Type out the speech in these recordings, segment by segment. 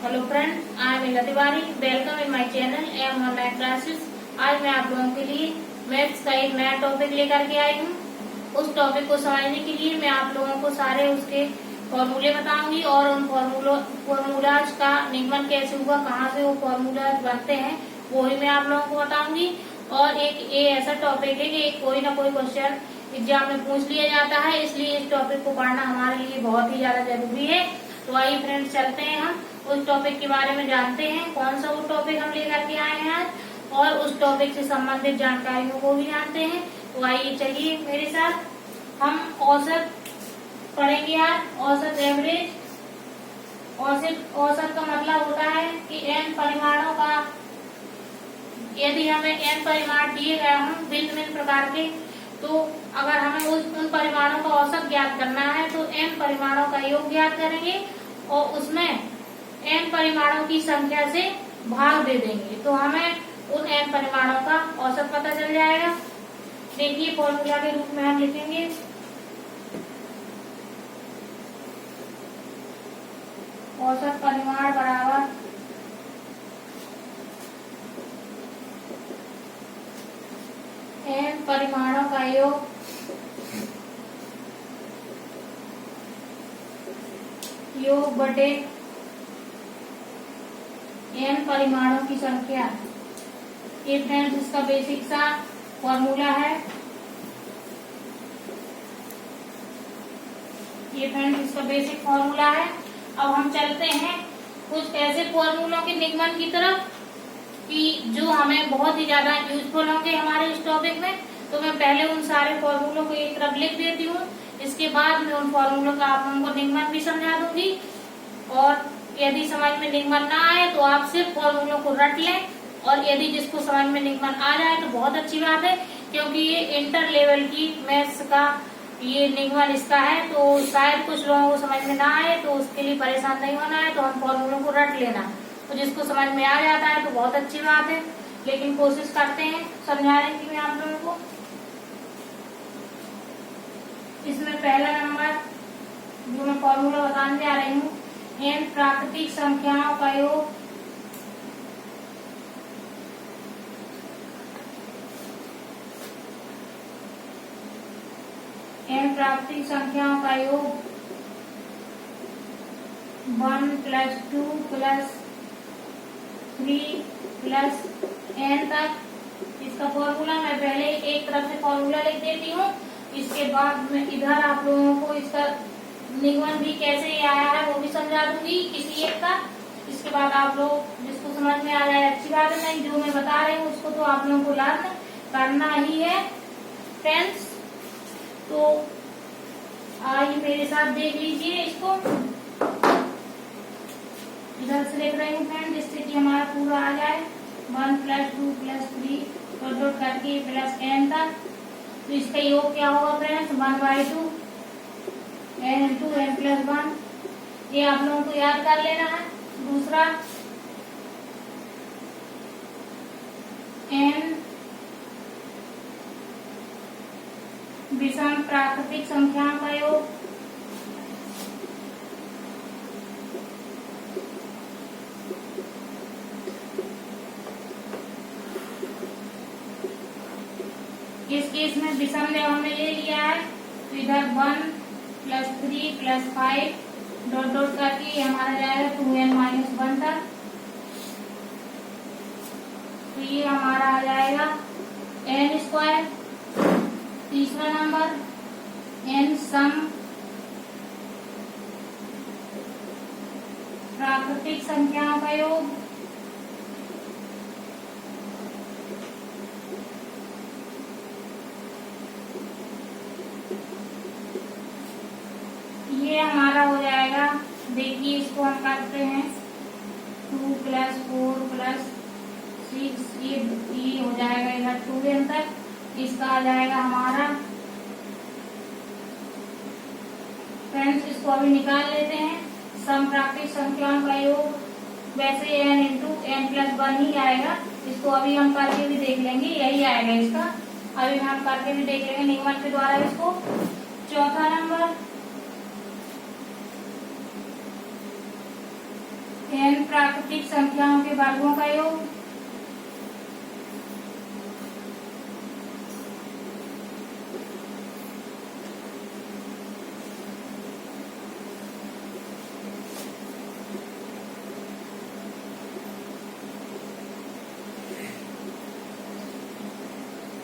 Hello friends, I am Meena Tiwari. Welcome in my channel M online classes. आज मैं आप लोगों के लिए मैथ्स का एक नया टॉपिक लेकर के आई हूँ। उस टॉपिक को समझने के लिए मैं आप लोगों को सारे उसके फॉर्मूले बताऊंगी और उन फॉर्मूलाज का निगमन कैसे हुआ, कहाँ से वो फॉर्मूलाज बनते हैं, वो ही मैं आप लोगों को बताऊंगी। और एक ये ऐसा टॉपिक है कि कोई ना कोई क्वेश्चन एग्जाम में पूछ लिया जाता है, इसलिए इस टॉपिक को पढ़ना हमारे लिए बहुत ही ज्यादा जरूरी है। तो आइए फ्रेंड्स, चलते हैं हम उस टॉपिक के बारे में जानते हैं। कौन सा वो टॉपिक हम लेकर के आए हैं आज, और उस टॉपिक से संबंधित जानकारियों को भी जानते हैं। तो आइए चलिए मेरे साथ हम औसत पढ़ेंगे आज। औसत एवरेज। औसत का मतलब होता है कि n परिमाणों का, यदि हमें n परिमाण दिए गए हों भिन्न भिन्न प्रकार के, तो अगर हमें उन परिमाणों का औसत ज्ञात करना है तो n परिमाणों का योग ज्ञात करेंगे और उसमें n परिमाणों की संख्या से भाग दे देंगे, तो हमें उन n परिमाणों का औसत पता चल जाएगा। देखिए फॉर्मूला के रूप में हम लिखेंगे औसत परिमाण बराबर n परिमाणों का योग बटे n परिमाणों की संख्या। ये फ्रेंड्स इसका बेसिक सा फॉर्मूला है। ये फ्रेंड्स इसका बेसिक फॉर्मूला है। अब हम चलते हैं कुछ ऐसे फॉर्मूलों के निगमन की तरफ कि जो हमें बहुत ही ज्यादा यूजफुल होंगे हमारे इस टॉपिक में। तो मैं पहले उन सारे फॉर्मूलों को एक तरफ लिख देती हूँ, इसके बाद मैं उन फॉर्मूलों का आप लोगों को निगमन भी समझा दूंगी। और यदि समझ में निगमन ना आए तो आप सिर्फ फॉर्मूलों को रट लें, और यदि जिसको समझ में निगमन आ जाए तो बहुत अच्छी बात है, क्योंकि ये इंटर लेवल की मैथ्स का ये निगमन इसका है। तो शायद कुछ लोगों को समझ में ना आए, तो उसके लिए परेशान नहीं होना है, तो हम फॉर्मूलों को रट लेना। तो जिसको समझ में आ जाता है तो बहुत अच्छी बात है, लेकिन कोशिश करते हैं समझाने की मैं आप लोगों को। इसमें पहला नंबर जो मैं फॉर्मूला बताने जा रही हूँ, n प्राकृतिक संख्याओं का योग n प्राकृतिक संख्याओं का योग 1 + 2 + 3 + n तक। इसका फॉर्मूला मैं पहले एक तरफ से फॉर्मूला लिख देती हूँ, इसके बाद मैं इधर आप लोगों को इसका निगमन भी कैसे आया है वो भी समझा दूंगी किसी एक का। इसके बाद आप लोग जिसको समझ में आ जाए अच्छी बात है, नहीं जो मैं बता रही हूँ उसको तो आप लोगों को लर्न करना ही है फ्रेंड्स। तो आइए मेरे साथ देख लीजिए इसको। इधर से लिख रही हूँ फ्रेंड, जिससे कि हमारा पूरा आ जाए 1 + 2 + 3 डॉट करके +n तक। तो इसका योग क्या होगा फ्रेंड्स, 1/2 n × n + 1। ये आप लोगों को याद कर लेना है। दूसरा n विषम प्राकृतिक संख्याओं का योग इस केस में विषम जब हमने ले लिया है तो इधर 1 + 3 + 5 डॉट डॉट करके हमारा जाएगा 2n - 1 तक। तो ये हमारा आ जाएगा n²। तीसरा नंबर n सम प्राकृतिक संख्याओं का योग ये हमारा हो जाएगा, देखिए इसको हम करते हैं 2 + 4 + 6, ये हो जाएगा इधर 2n तक। इसका आ जाएगा हमारा फ्रेंड्स, इसको अभी निकाल लेते हैं। सम प्राकृतिक संख्याओं का योग वैसे n × n + 1 ही आएगा, इसको अभी हम करके भी देख लेंगे, यही आएगा इसका। अभी हम करके भी देख लेंगे निगमन के द्वारा इसको। चौथा नंबर n प्राकृतिक संख्याओं के वर्गों का योग।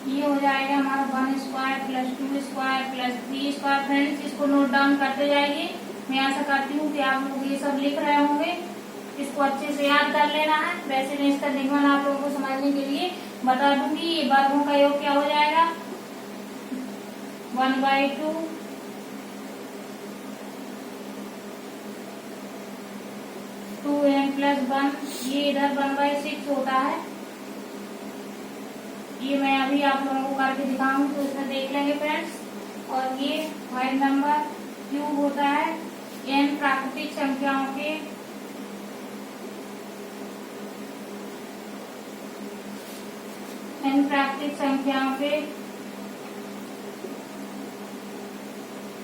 ये हो जाएगा हमारा 1 square plus 2 square plus 3 square. Friends, इसको नोट डाउन करते जाइए। मैं आशा करती हूँ कि आप लोग ये सब लिख रहे होंगे। इसको अच्छे से याद कर लेना है। वैसे मैं इसका निगमन आप लोगों को समझने के लिए बता दूंगी। ये वर्गों का योग क्या हो जाएगा, 1/2 2n प्लस 1, ये इधर 1/6 होता है। ये मैं अभी आप लोगों को करके दिखाऊंगी तो इसमें देख लेंगे फ्रेंड्स। और ये वाइड नंबर क्यूब होता है n प्राकृतिक संख्याओं के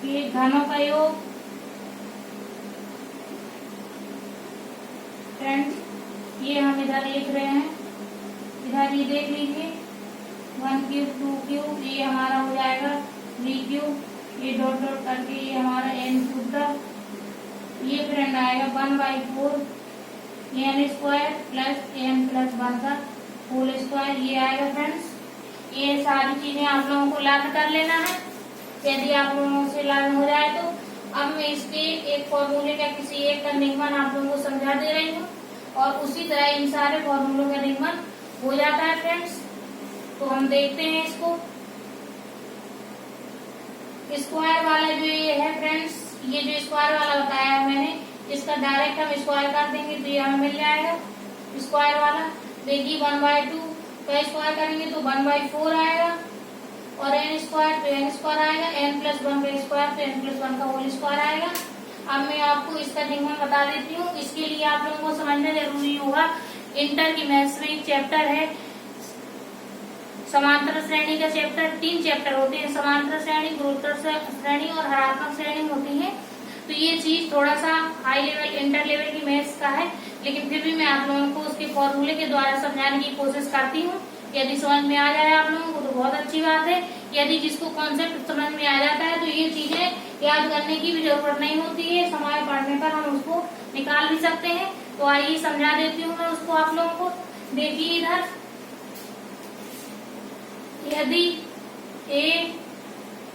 ये घनों का योग। फ्रेंड्स, ये हम इधर लिख रहे हैं, इधर ये देख लीजिए 1 क्यूब 2 क्यूब, ये हमारा हो जाएगा 3 क्यूब, ये डॉट डॉट करके ये हमारा n क्यूब। ये फ्रेंड आएगा 1/4 n square plus n plus 1 का होल स्क्वायर, ये आएगा फ्रेंड्स। ये सारी चीजें आप लोगों को याद कर लेना है। यदि आप लोगों से याद हो जाए तो अब मैं इसके एक फॉर्मूले का किसी एक का निगमन आप लोगों को समझा दे रही हूँ और उसी तरह इन सारे फॉर्मूलों का निगमन हो जाता है फ्रेंड्स। तो हम देखते हैं इसको। स्क्वायर वाला जो ये है फ्रेंड्स, ये जो स्क्वायर वाला बताया है मैंने, इसका डायरेक्ट हम स्क्वायर कर देंगे तो ये हमें मिल जाएगा स्क्वायर वाला। देखिए 1/2 का स्क्वायर करेंगे तो 1/4 आएगा और n स्क्वायर तो n स्क्वायर आएगा, n प्लस 1 का स्क्वायर तो n प्लस 1 का होल स्क्वायर आएगा। अब मैं आपको इसका निगमन बता देती हूँ। इसके लिए आप लोगों को समझना जरूरी होगा। इंटर की मैथ्स में एक चैप्टर है समांतर श्रेणी का चैप्टर। 3 चैप्टर होते हैं, समांतर श्रेणी, गुरुत्तर श्रेणी और हरात्मक श्रेणी होती है। तो ये चीज थोड़ा सा हाई लेवल इंटर लेवल की मैथ्स का है, लेकिन फिर भी मैं आप लोगों को उसके फॉर्मूले के द्वारा समझाने की कोशिश करती हूँ। यदि समझ में आ जाए आप लोगों को तो बहुत अच्छी बात है। यदि जिसको कॉन्सेप्ट समझ में आ जाता है तो ये चीजें याद करने की भी जरूरत नहीं होती है। समय पढ़ने पर हम उसको निकाल भी सकते हैं। तो आइए समझा देती हूँ मैं उसको आप लोगों को। देखिए इधर, यदि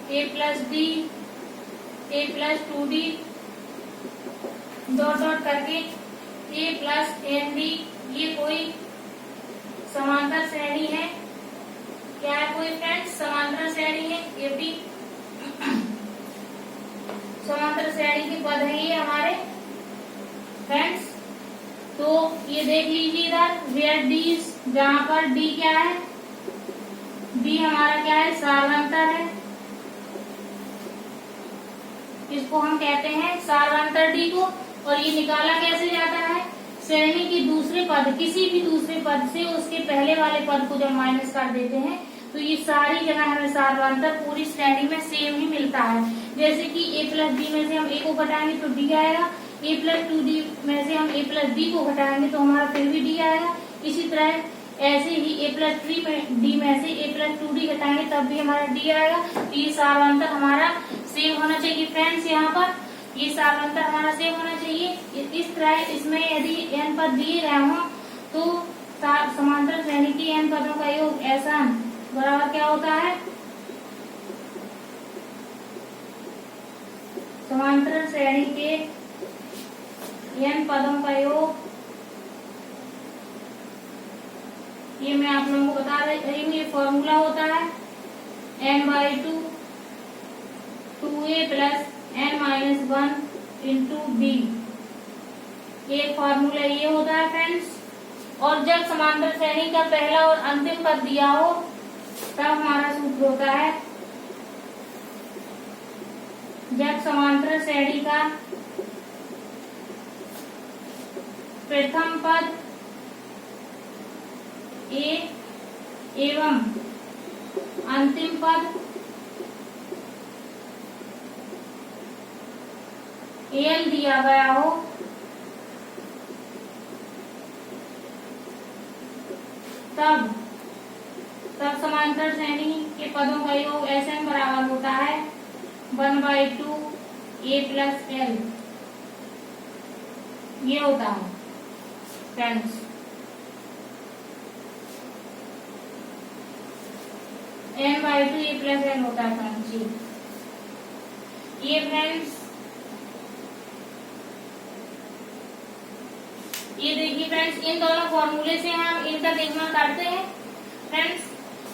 a plus b a plus 2d dot dot करके a प्लस n d, ये कोई समांतर श्रेणी है। क्या है कोई फ्रेंड्स? समांतर श्रेणी है। ये भी समांतर श्रेणी के पद है ये हमारे फ्रेंड्स। तो ये देख लीजिए इधर वेयर d, जहाँ पर d क्या है, d हमारा क्या है, सार्वंतर है। इसको हम कहते हैं सार्वंतर d को। और ये निकाला कैसे जाता है, श्रेणी के दूसरे पद, किसी भी दूसरे पद से उसके पहले वाले पद को जब माइनस कर देते हैं तो ये सारी जगह हमें सार्वंतर पूरी श्रेणी में सेम ही मिलता है। जैसे कि a प्लस b में से हम a को घटाएंगे तो d आएगा, a प्लस 2d में से हम a प्लस d को घटाएंगे तो हमारा फिर भी d आएगा। इसी तरह ऐसे ही a प्लस 3d में से a प्लस 2d घटाएंगे तब भी हमारा d आएगा। तो ये सार्वंतर हमारा सेम होना चाहिए फ्रेंड्स। यहाँ पर ये सार्वंतर हमारा सेम होना चाहिए। इस तरह इसमें यदि n पद दिए गए हों तो समांतर श्रेणी के n पदों का योग ऐसा बराबर क्या होता है, समांतर श्रेणी के n पदों का योग। ये मैं आप लोगों को बता रही हूँ। ये फॉर्मूला होता है n/2 2a plus n-1 into b। ये फॉर्मूला ये होता है फ्रेंड्स। और जब समांतर श्रेणी का पहला और अंतिम पद दिया हो तब हमारा सूत्र होता है, जब समांतर श्रेणी का प्रथम पद a एवं अंतिम पद l दिया गया हो तब समांतर श्रेणी के पदों का योग Sn बराबर होता है 1/2 a प्लस l। ये होता है friends. n/2 a plus l होता है फ्रेंड्स जी। ये फ्रेंड्स ये देखिए फ्रेंड्स, इन दोनों फॉर्मूले से हम इनका निर्माण करते हैं फ्रेंड्स।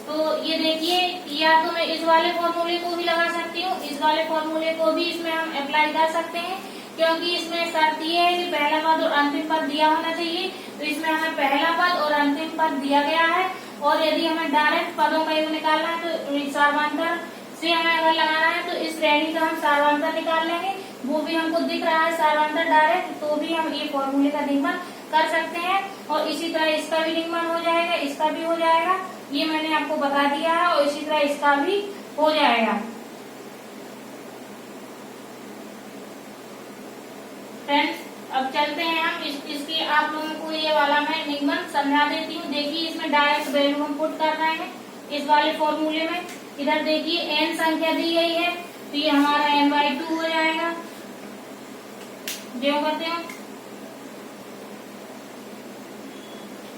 तो ये देखिए, या तो मैं इस वाले फॉर्मूले को भी लगा सकती हूँ, इस वाले फॉर्मूले को भी इसमें हम अप्लाई कर सकते हैं, क्योंकि इसमें शर्त ये है कि पहला पद और अंतिम पद दिया होना चाहिए। तो इसमें हमें पहला पद और अंतिम पद दिया गया है, और यदि हमें डायरेक्ट पदों का योग निकालना है तो सार्वंतर से हमें अगर लगाना है तो इस श्रेणी का हम सार्वंतर निकाल लेंगे। वो भी हमको दिख रहा है सार्वंतर डायरेक्ट, तो भी हम ये फॉर्मूले का निर्माण कर सकते हैं। और इसी तरह इसका भी निर्माण हो जाएगा, इसका भी हो जाएगा, ये मैंने आपको बता दिया है। और इसी तरह इसका भी हो जाएगा फ्रेंड्स। अब चलते हैं हम इसकी आप लोगों को ये वाला मैं निगमन समझा देती हूँ। देखिए, इसमें डायरेक्ट वैल्यू हम पुट कर रहे हैं इस वाले फॉर्मूले में। इधर देखिए n संख्या दी गई है, तो ये हमारा n/2 हो जाएगा। जो करते हैं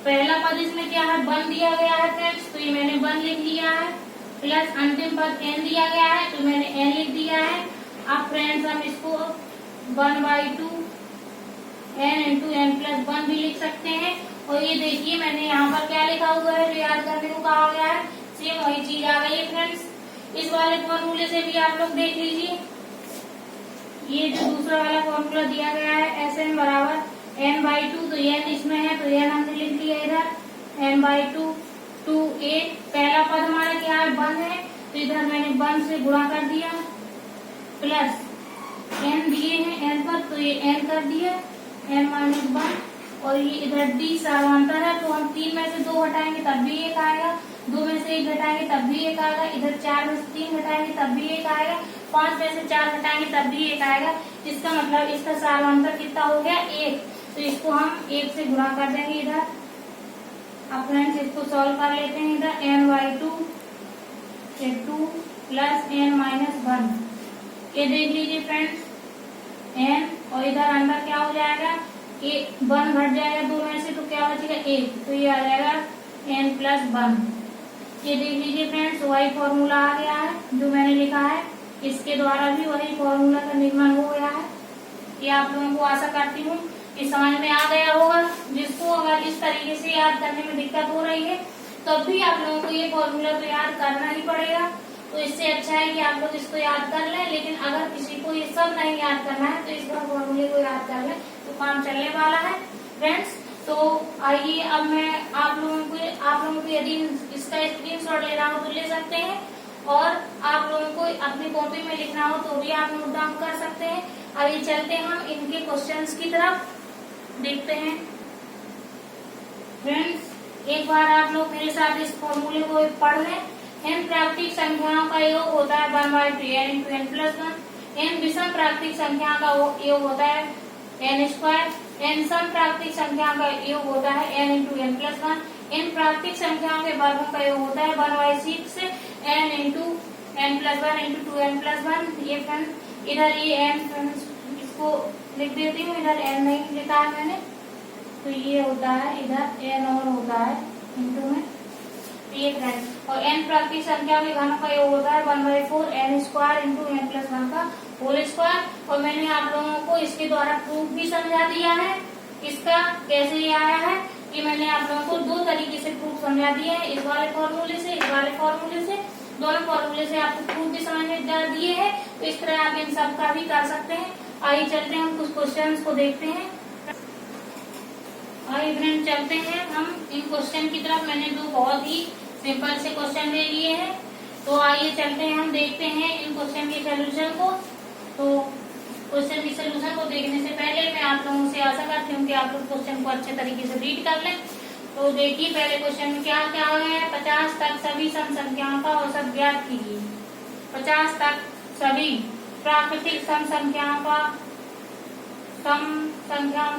पहला पद इसमें क्या है, 1 दिया गया है फ्रेंड्स, तो ये मैंने 1 लिख लिया है, प्लस अंतिम पद n दिया गया है, तो मैंने n लिख दिया है। अब फ्रेंड्स हम इसको 1/2 n इंटू n प्लस 1 भी लिख सकते हैं। और ये देखिए, मैंने यहाँ पर क्या लिखा हुआ है जो याद करने को कहा गया है, सेम वही चीज आ गई है फ्रेंड्स। इस वाले फॉर्मूले से भी आप लोग देख लीजिए। ये जो दूसरा वाला फॉर्मूला दिया गया है Sn बराबर n/2, तो n इसमें है तो n हमने लिख लिया इधर n/2 2a। पहला पद हमारा क्या है, 1 है, तो इधर मैंने 1 से गुणा कर दिया, प्लस n दिए हैं n पर, तो ये n कर दिया n-1। और ये इधर d सार्वंतर है, तो हम 3 में से 2 घटाएंगे तब भी 1 आएगा, 2 में से 1 घटाएंगे तब भी 1 आएगा, इधर 4 में से 3 घटाएंगे तब भी 1 आएगा, 5 में से 4 घटाएंगे तब भी 1 आएगा। इसका मतलब इसका सार्वंतर कितना हो गया, 1। तो इसको हम 1 से गुणा कर देंगे इधर। अब फ्रेंड्स इसको सॉल्व कर लेते हैं। इधर n/2 से 2 प्लस n-1, ये देख लीजिए फ्रेंड्स n, और इधर अंदर क्या हो जाएगा, 1 घट जाएगा 2 में से, तो क्या बचेगा 1, तो ये आ जाएगा n+1। ये देख लीजिए फ्रेंड्स, वही फॉर्मूला आ गया है जो मैंने लिखा है, इसके द्वारा भी वही फॉर्मूला का निर्माण हो गया है। ये आप लोगों को आशा करती हूँ कि समझ में आ गया होगा। जिसको अगर इस तरीके से याद करने में दिक्कत हो रही है, तब भी आप लोगों को ये फॉर्मूला तो याद करना ही पड़ेगा। तो इससे अच्छा है कि आप लोग इसको याद कर लें, लेकिन अगर किसी को ये सब नहीं याद करना है तो इस बार फॉर्मूले को याद कर लें तो काम चलने वाला है फ्रेंड्स। तो आइए अब मैं आप लोगों को यदि इसका स्क्रीनशॉट लेना हो तो ले सकते हैं, और आप लोगों को अपनी कॉपी में लिखना हो तो भी आप नोट डाउन कर सकते हैं। आइए चलते हैं हम इनके क्वेश्चंस की तरफ, देखते हैं फ्रेंड्स। एक बार आप लोग मेरे साथ इस फॉर्मूले को पढ़ लें। n प्राकृतिक संख्याओं का योग होता है 1/2 n इंटू n+1। n विषम प्राकृतिक संख्या का योग होता है n²। n सम प्राकृतिक संख्या का योग होता है n इंटू n+1। n प्राकृतिक संख्याओं के वर्गों का योग होता है 1/6 n into n+1 into 2n+1। ये फ्रेंड्स इधर ये n फ्रेंड्स इसको लिख देती हूँ, इधर n नहीं लिखा है मैंने, तो ये होता है इधर n और होता है इंटू में ये फ्रेंड्स। और n प्राकृतिक संख्या के घनों का योग होता है 1/4 n² इंटू n+1 का होल स्क्वायर। और मैंने आप लोगों को इसके द्वारा प्रूफ भी समझा दिया है। इसका कैसे ये आया है कि मैंने आप लोगों को 2 तरीके से प्रूफ समझा दिया है, इस वाले फॉर्मूले से, इस वाले फॉर्मूले से। दोनों फॉर्मूले से आपको प्रूफ भी समझ दिए हैं, तो इस तरह आप इन सब का भी कर सकते हैं। आइए चलते हैं हम कुछ क्वेश्चंस को देखते हैं। आइए फ्रेंड चलते हैं हम इन क्वेश्चन की तरफ। मैंने 2 बहुत ही सिंपल से क्वेश्चन ले लिए हैं, तो आइए चलते हैं हम देखते हैं इन क्वेश्चन के सोल्यूशन को। तो क्वेश्चन की सोल्यूशन को देखने से पहले मैं आप लोगों से आशा करती हूँ कि आप लोग क्वेश्चन को अच्छे तरीके से रीड कर लें। तो देखिए पहले क्वेश्चन में क्या क्या आ गया है, 50 तक सभी सम संख्याओं का औसत ज्ञात कीजिए। 50 तक सभी प्राकृतिक सम संख्याओं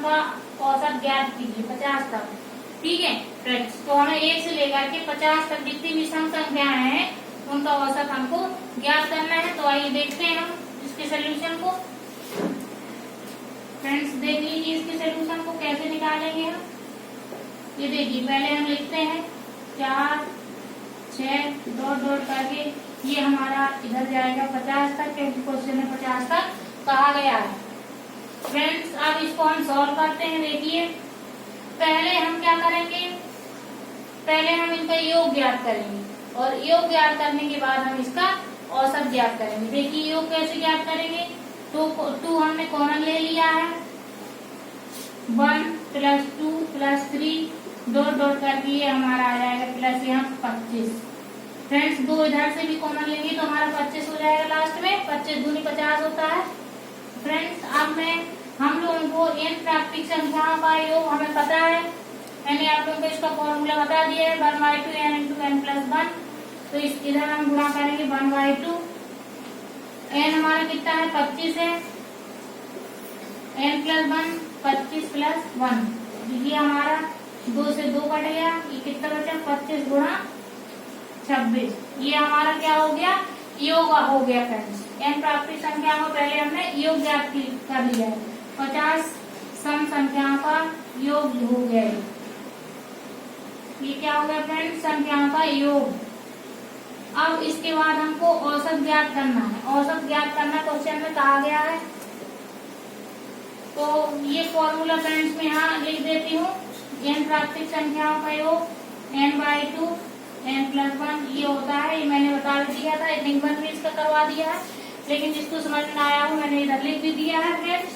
का औसत ज्ञात कीजिए 50 तक। ठीक है फ्रेंड्स, तो हमें 1 से लेकर के 50 तक जितनी भी सम संख्याएं हैं उनका औसत हमको ज्ञात करना है। तो आइए देखते हैं हम इसके सोल्यूशन को। फ्रेंड्स देख लीजिए इसके सोल्यूशन को कैसे निकालेंगे हम। ये देखिए पहले हम लिखते हैं 4 6 डॉट डॉट करके, ये हमारा इधर जाएगा 50 तक, क्योंकि क्वेश्चन में 50 तक कहा गया है। फ्रेंड्स अब इसको हम सॉल्व करते हैं। देखिए पहले हम क्या करेंगे, पहले हम इनका योग ज्ञात करेंगे और योग ज्ञात करने के बाद हम इसका औसत ज्ञात करेंगे। देखिए योग कैसे ज्ञात करेंगे, तो 2 हमने कॉमन ले लिया है, 1 + 2 + 3 डॉट डॉट करके ये हमारा आ जाएगा प्लस यहाँ 25। फ्रेंड्स 2 इधर से भी कॉमन लेंगे तो हमारा 25 हो जाएगा लास्ट में, 25 दूनी 50 होता है। फ्रेंड्स अब हम लोगों को n प्राकृतिक संख्याओं का योग हमें पता है, मैंने आप लोगों को इसका फॉर्मूला बता दिया है 1/2 n × n + 1। तो इस इधर हम गुणा करेंगे 1/2, n हमारा कितना है 25 है, n + 1 25 + 1, ये हमारा 2 से 2 कट गया, ये कितना बचा 25 × 26, ये हमारा क्या हो गया योग हो गया। फ्रेंड्स n प्राकृतिक संख्याओं को पहले हमने योग ज्ञात कर लिया है, 50 सम संख्याओं का योग हो गया है। ये क्या हो गया फ्रेंड्स संख्याओं का योग। अब इसके बाद हमको औसत ज्ञात करना है, औसत ज्ञात करना क्वेश्चन में कहा गया है। तो ये फॉर्मूला फ्रेंड्स में यहाँ लिख देती हूँ, n प्राकृतिक संख्याओं का योग n/2 n + 1 ये होता है, ये मैंने बता दिया था, निगमन भी इसका करवा दिया है, लेकिन जिसको समझ में आया हो मैंने इधर लिख भी दिया है। फ्रेंड्स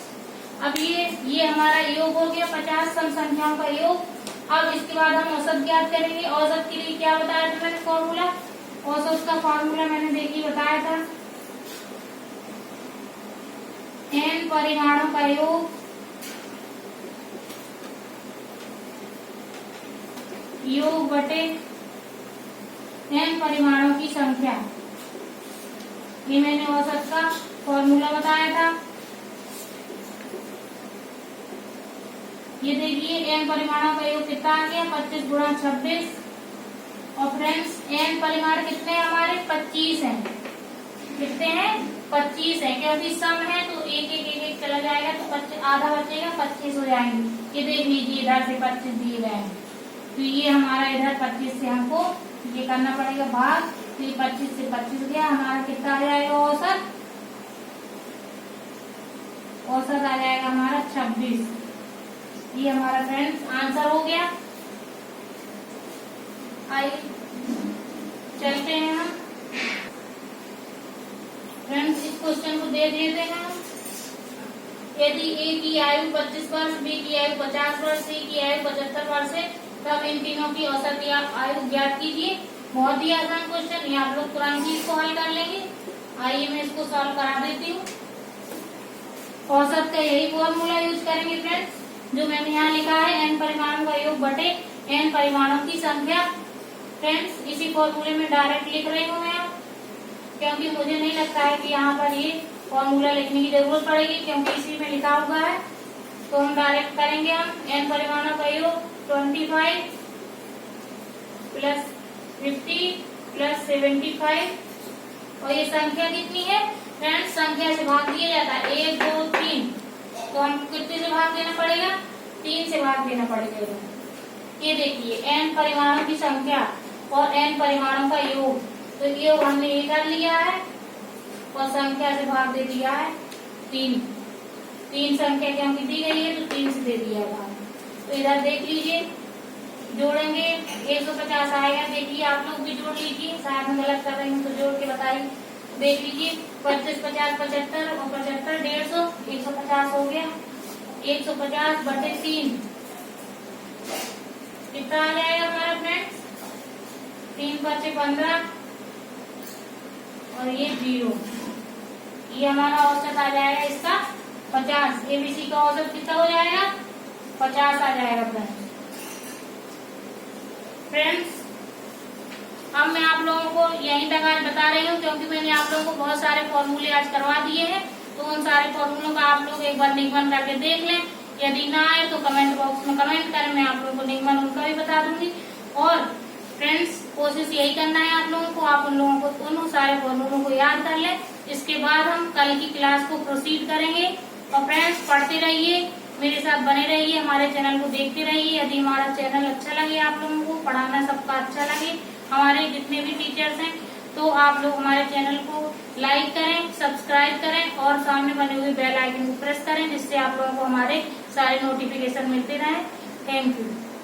अब ये हमारा योग हो गया 50 सम संख्याओं का योग। अब इसके बाद हम औसत ज्ञात करेंगे। औसत के लिए क्या बताया था मैंने फॉर्मूला, औसत का फॉर्मूला मैंने देखिए बताया था, n परिमाणों का योग बटे n परिमाणों की संख्या, ये मैंने औसत का फॉर्मूला बताया था। ये देखिए n परिमाणों का योग कितना आ गया 25 × 26। और फ्रेंड्स n परिमाण कितने हैं हमारे 25 हैं, कितने हैं 25 है, क्योंकि सम है तो एक चला जाएगा तो 25 आधा बचेगा 25 हो जाएंगे। ये देख लीजिए इधर से 25 दिए गए हैं, तो ये हमारा इधर 25 से हमको ये करना पड़ेगा भाग, तो ये 25 से 25 गया, हमारा कितना आ जाएगा औसत, औसत आ जाएगा हमारा 26। ये हमारा फ्रेंड्स आंसर हो गया। आइए चलते हैं हम फ्रेंड्स इस क्वेश्चन को देख लेते हैं। यदि ए की आयु 25 वर्ष, बी की आयु 50 वर्ष, सी की आयु 75 वर्ष है, तब इन तीनों की औसत आयु ज्ञात कीजिए। बहुत ही आसान क्वेश्चन, ये आप लोग तुरंत ही इसको हल कर लेंगे। आइए मैं इसको सॉल्व करा देती हूँ। औसत का यही फॉर्मूला यूज करेंगे फ्रेंड्स, जो मैंने यहाँ लिखा है n परिमाणों का योग बटे n परिमाणों की संख्या। फ्रेंड्स इसी फॉर्मूले में डायरेक्ट लिख रही हूँ मैं, क्योंकि मुझे नहीं लगता है कि यहाँ पर ये फॉर्मूला लिखने की जरूरत पड़ेगी, क्योंकि इसी में लिखा हुआ है। तो हम डायरेक्ट करेंगे, हम n परिमाणों का योग 25 + 50 + 75, और ये संख्या कितनी है फ्रेंड्स, संख्या से भाग दिया जाता है 1 2 3, तो हमको कितने से भाग देना पड़ेगा 3 से भाग देना पड़ेगा। ये देखिए n परिमाणों की संख्या और n परिमाणों का योग, तो योग हमने ये कर लिया है और संख्या से भाग दे दिया है 3 संख्या क्योंकि दी गई है तो 3 से दे दिया भाग। तो इधर देख लीजिए जोड़ेंगे 150 आएगा, देखिए आप लोग भी जोड़ लीजिए, शायद हम गलत कर रहे हैं तो जोड़ के बताइए। देख लीजिए 25 50 75 और 75 150 150 हो गया, 150 बटे 3 कितना आ जाएगा हमारा फ्रेंड्स, 3 बचे 15 और ये 0, ये हमारा औसत आ जाएगा इसका 50। एबीसी का औसत कितना हो जाएगा 50 आ जाएगा फ्रेंड्स। अब मैं आप लोगों को यही तक आज बता रही हूँ, क्योंकि मैंने आप लोगों को बहुत सारे फॉर्मूले आज करवा दिए हैं, तो उन सारे फॉर्मूलों का आप लोग एक बार निगमन करके देख लें। यदि ना आए तो कमेंट बॉक्स में कमेंट करें, मैं आप लोगों को निगमन उनका भी बता दूंगी। और फ्रेंड्स, कोशिश यही करना है आप लोगों को, आप उन सारे फॉर्मूलों को याद कर लें। इसके बाद हम कल की क्लास को प्रोसीड करेंगे। और फ्रेंड्स, पढ़ते रहिए, मेरे साथ बने रहिए, हमारे चैनल को देखते रहिए। यदि हमारा चैनल अच्छा लगे, आप लोगों को पढ़ाना सबका अच्छा लगे, हमारे जितने भी टीचर्स हैं, तो आप लोग हमारे चैनल को लाइक करें, सब्सक्राइब करें और सामने बने हुए बेल आइकन को प्रेस करें, जिससे आप लोगों को हमारे सारे नोटिफिकेशन मिलते रहें। Thank you.